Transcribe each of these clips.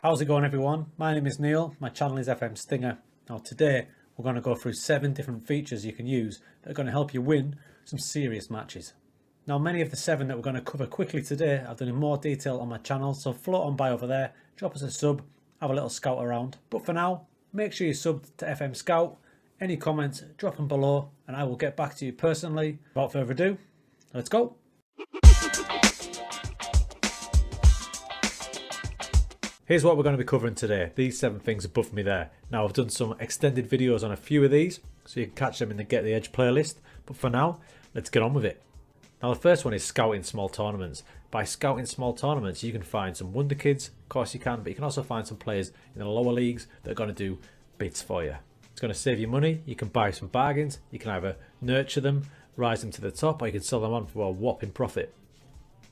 How's it going, everyone? My name is Neil, my channel is FMStinger. Now today we're going to go through 7 different features you can use that are going to help you win some serious matches. Now many of the 7 that we're going to cover quickly today I've done in more detail on my channel, so float on by over there, drop us a sub, have a little scout around. But for now, make sure you sub to FMSCOUT. Any comments, drop them below and I will get back to you personally. Without further ado, let's go! Here's what we're going to be covering today. These 7 things above me there. Now I've done some extended videos on a few of these, so you can catch them in the Get the Edge playlist. But for now, let's get on with it. Now the first one is scouting small tournaments. By scouting small tournaments, you can find some wonderkids, of course you can, but you can also find some players in the lower leagues that are going to do bits for you. It's going to save you money. You can buy some bargains. You can either nurture them, rise them to the top, or you can sell them on for a whopping profit.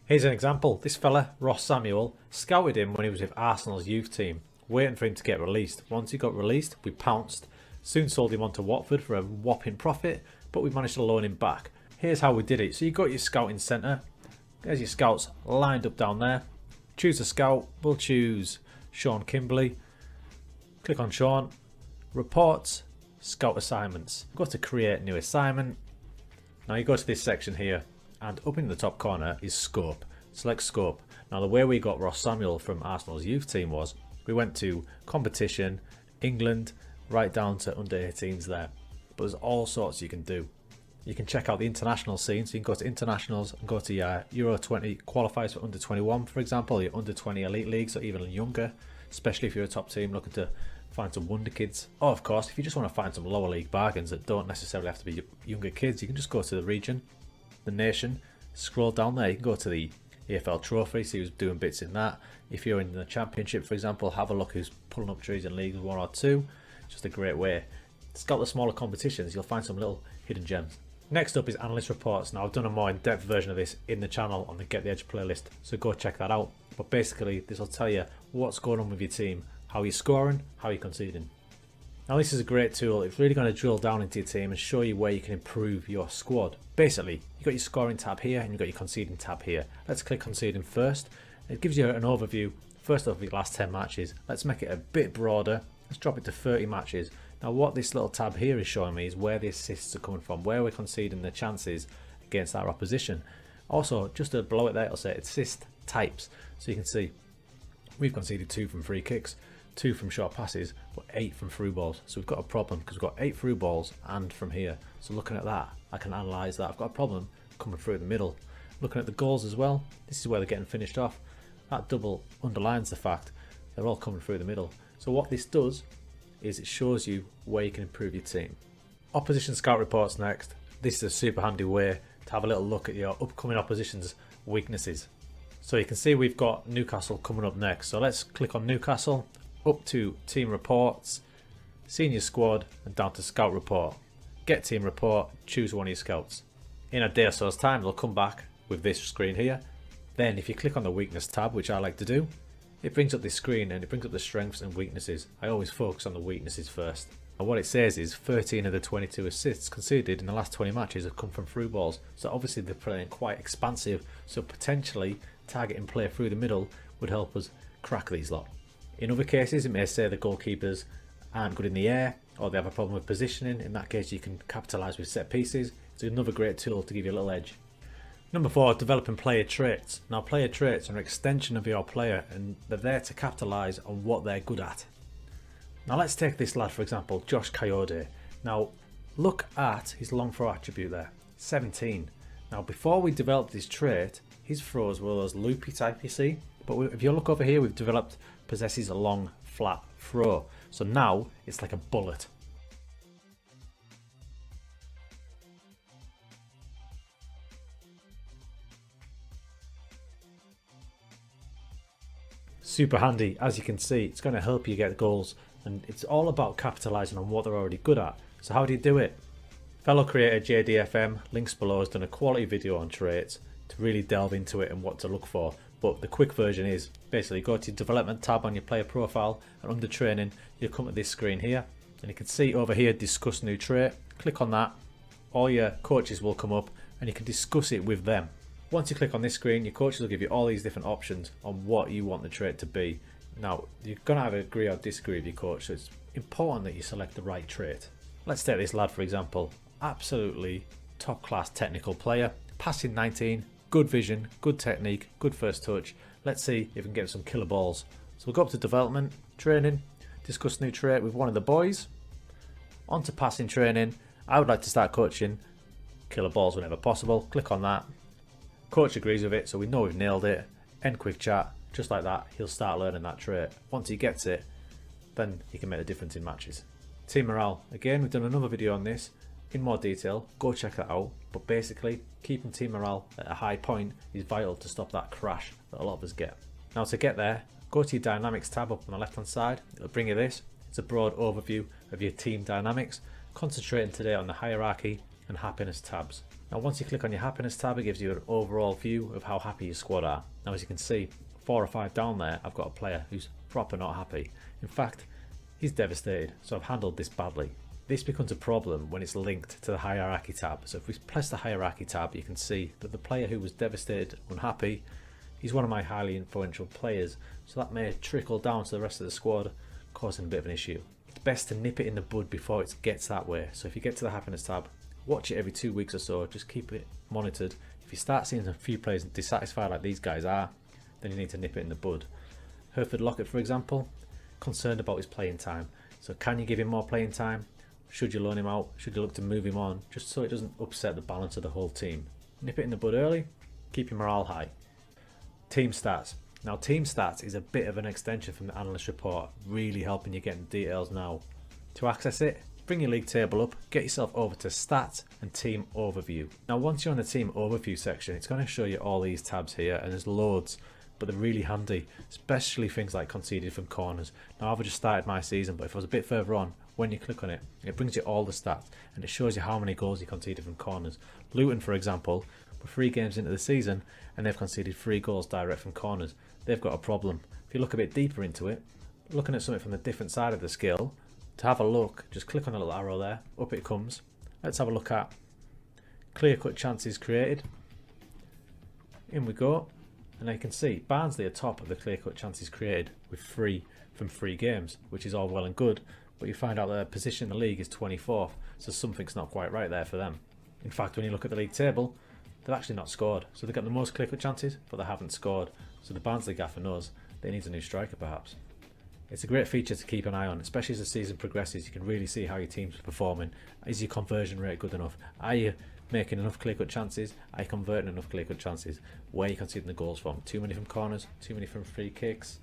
Here's an example. This fella, Ross Samuel, scouted him when he was with Arsenal's youth team, waiting for him to get released. Once he got released, we pounced, soon sold him on to Watford for a whopping profit, but we managed to loan him back. Here's how we did it. So you got your scouting centre. There's your scouts lined up down there. Choose a scout. We'll choose Sean Kimberley. Click on Sean. Reports, scout assignments. Go to create new assignment. Now you go to this section here, and up in the top corner is scope. Select scope. Now the way we got Ross Samuel from Arsenal's youth team was we went to competition, England, right down to under 18s there. But there's all sorts you can do. You can check out the international scene, so you can go to internationals and go to your Euro 20 qualifiers for under 21, for example, your under 20 elite leagues or even younger, especially if you're a top team looking to find some wonder kids. Or of course, if you just want to find some lower league bargains that don't necessarily have to be younger kids, you can just go to the region, the nation, scroll down there, you can go to the EFL trophy, see who's doing bits in that. If you're in the championship, for example, have a look who's pulling up trees in leagues 1 or 2. Just a great way. Scout the smaller competitions, you'll find some little hidden gems. Next up is analyst reports. Now I've done a more in-depth version of this in the channel on the Get the Edge playlist, so go check that out. But basically this will tell you what's going on with your team, how you're scoring, how you're conceding. Now this is a great tool. It's really going to drill down into your team and show you where you can improve your squad. Basically, you've got your scoring tab here and you've got your conceding tab here. Let's click conceding first. It gives you an overview first of the last 10 matches. Let's make it a bit broader. Let's drop it to 30 matches. Now what this little tab here is showing me is where the assists are coming from, where we're conceding the chances against our opposition. Also, just below it there, it'll say assist types. So you can see we've conceded 2 from free kicks, 2 from short passes, but 8 from through balls. So we've got a problem because we've got 8 through balls and from here. So looking at that, I can analyse that. I've got a problem coming through the middle. Looking at the goals as well, this is where they're getting finished off. That double underlines the fact they're all coming through the middle. So what this does is it shows you where you can improve your team. Opposition scout reports next. This is a super handy way to have a little look at your upcoming opposition's weaknesses. So you can see we've got Newcastle coming up next. So let's click on Newcastle, up to team reports, senior squad, and down to scout report. Get team report, choose one of your scouts. In a day or so's time, they'll come back with this screen here. Then if you click on the weakness tab, which I like to do, it brings up this screen and it brings up the strengths and weaknesses. I always focus on the weaknesses first. And what it says is 13 of the 22 assists conceded in the last 20 matches have come from through balls. So obviously they're playing quite expansive, so potentially targeting play through the middle would help us crack these lot. In other cases, it may say the goalkeepers aren't good in the air or they have a problem with positioning. In that case, you can capitalise with set pieces. It's another great tool to give you a little edge. Number 4, developing player traits. Now player traits are an extension of your player and they're there to capitalise on what they're good at. Now let's take this lad for example, Josh Coyote. Now look at his long throw attribute there, 17. Now before we developed this trait, his throws were those loopy type you see. But if you look over here, we've developed possesses a long flat throw. So now it's like a bullet. Super handy. As you can see, it's going to help you get goals and it's all about capitalising on what they're already good at. So how do you do it? Fellow creator JDFM, links below, has done a quality video on traits to really delve into it and what to look for. But the quick version is basically go to your development tab on your player profile and under training you'll come to this screen here and you can see over here discuss new trait. Click on that, all your coaches will come up and you can discuss it with them. Once you click on this screen, your coaches will give you all these different options on what you want the trait to be. Now, you're going to either agree or disagree with your coach, so it's important that you select the right trait. Let's take this lad for example. Absolutely top class technical player, passing 19, good vision, good technique, good first touch. Let's see if we can get some killer balls. So we'll go up to development, training, discuss new trait with one of the boys. On to passing training. I would like to start coaching killer balls whenever possible. Click on that. Coach agrees with it, so we know we've nailed it. End quick chat. Just like that, he'll start learning that trait. Once he gets it, then he can make a difference in matches. Team morale. Again, we've done another video on this in more detail. Go check that out. But basically, keeping team morale at a high point is vital to stop that crash that a lot of us get. Now to get there, go to your dynamics tab up on the left hand side. It'll bring you this. It's a broad overview of your team dynamics, concentrating today on the hierarchy and happiness tabs. Now once you click on your happiness tab, it gives you an overall view of how happy your squad are. Now as you can see, 4 or 5 down there, I've got a player who's proper not happy. In fact, he's devastated, so I've handled this badly. This becomes a problem when it's linked to the hierarchy tab. So if we press the hierarchy tab, you can see that the player who was devastated, unhappy, he's one of my highly influential players, so that may trickle down to the rest of the squad, causing a bit of an issue. It's best to nip it in the bud before it gets that way. So if you get to the happiness tab, watch it every 2 weeks or so, just keep it monitored. If you start seeing a few players dissatisfied like these guys are, then you need to nip it in the bud. Hereford Lockett, for example, concerned about his playing time. So can you give him more playing time? Should you loan him out? Should you look to move him on? Just so it doesn't upset the balance of the whole team. Nip it in the bud early, keep your morale high. Team stats. Now team stats is a bit of an extension from the analyst report, really helping you get the details now. To access it, bring your league table up, get yourself over to stats and team overview. Now once you're on the team overview section, it's going to show you all these tabs here, and there's loads, but they're really handy, especially things like conceded from corners. Now I've just started my season, but if I was a bit further on, when you click on it, it brings you all the stats and it shows you how many goals you conceded from corners. Luton, for example, were 3 games into the season and they've conceded 3 goals direct from corners. They've got a problem. If you look a bit deeper into it, looking at something from the different side of the scale, to have a look, just click on the little arrow there, up it comes. Let's have a look at clear-cut chances created. In we go, and you can see Barnsley are top of the clear-cut chances created with 3 from 3 games, which is all well and good, but you find out their position in the league is 24th, so something's not quite right there for them. In fact, when you look at the league table, they've actually not scored. So they've got the most clear-cut chances, but they haven't scored. So the Barnsley gaffer knows they need a new striker perhaps. It's a great feature to keep an eye on, especially as the season progresses. You can really see how your team's performing. Is your conversion rate good enough? Are you making enough clear-cut chances? Are you converting enough clear-cut chances? Where are you conceding the goals from? Too many from corners? Too many from free kicks?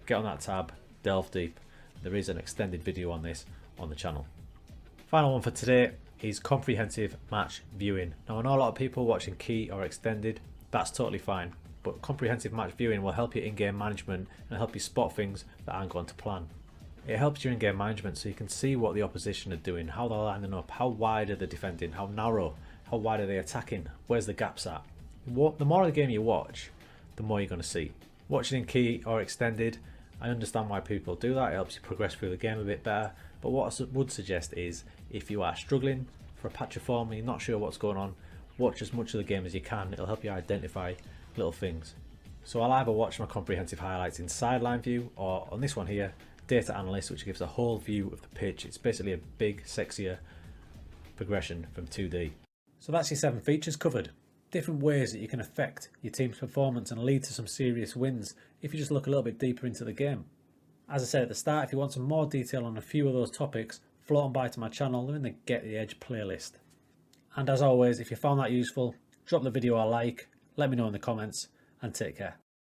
Get on that tab, delve deep. There is an extended video on this on the channel. Final one for today is comprehensive match viewing. Now I know a lot of people watching key or extended, that's totally fine, but comprehensive match viewing will help your in-game management and help you spot things that aren't going to plan. It helps your in-game management so you can see what the opposition are doing, how they're lining up, how wide are they defending, how narrow, how wide are they attacking, where's the gaps at. The more of the game you watch, the more you're going to see. Watching in key or extended, I understand why people do that, it helps you progress through the game a bit better, but what I would suggest is if you are struggling for a patch of form and you're not sure what's going on, watch as much of the game as you can. It'll help you identify little things. So I'll either watch my comprehensive highlights in sideline view, or on this one here, data analyst, which gives a whole view of the pitch. It's basically a big, sexier progression from 2D. So that's your 7 features covered. Different ways that you can affect your team's performance and lead to some serious wins if you just look a little bit deeper into the game. As I said at the start, if you want some more detail on a few of those topics, float on by to my channel. They're in the Get the Edge playlist. And as always, if you found that useful, drop the video a like, let me know in the comments, and take care.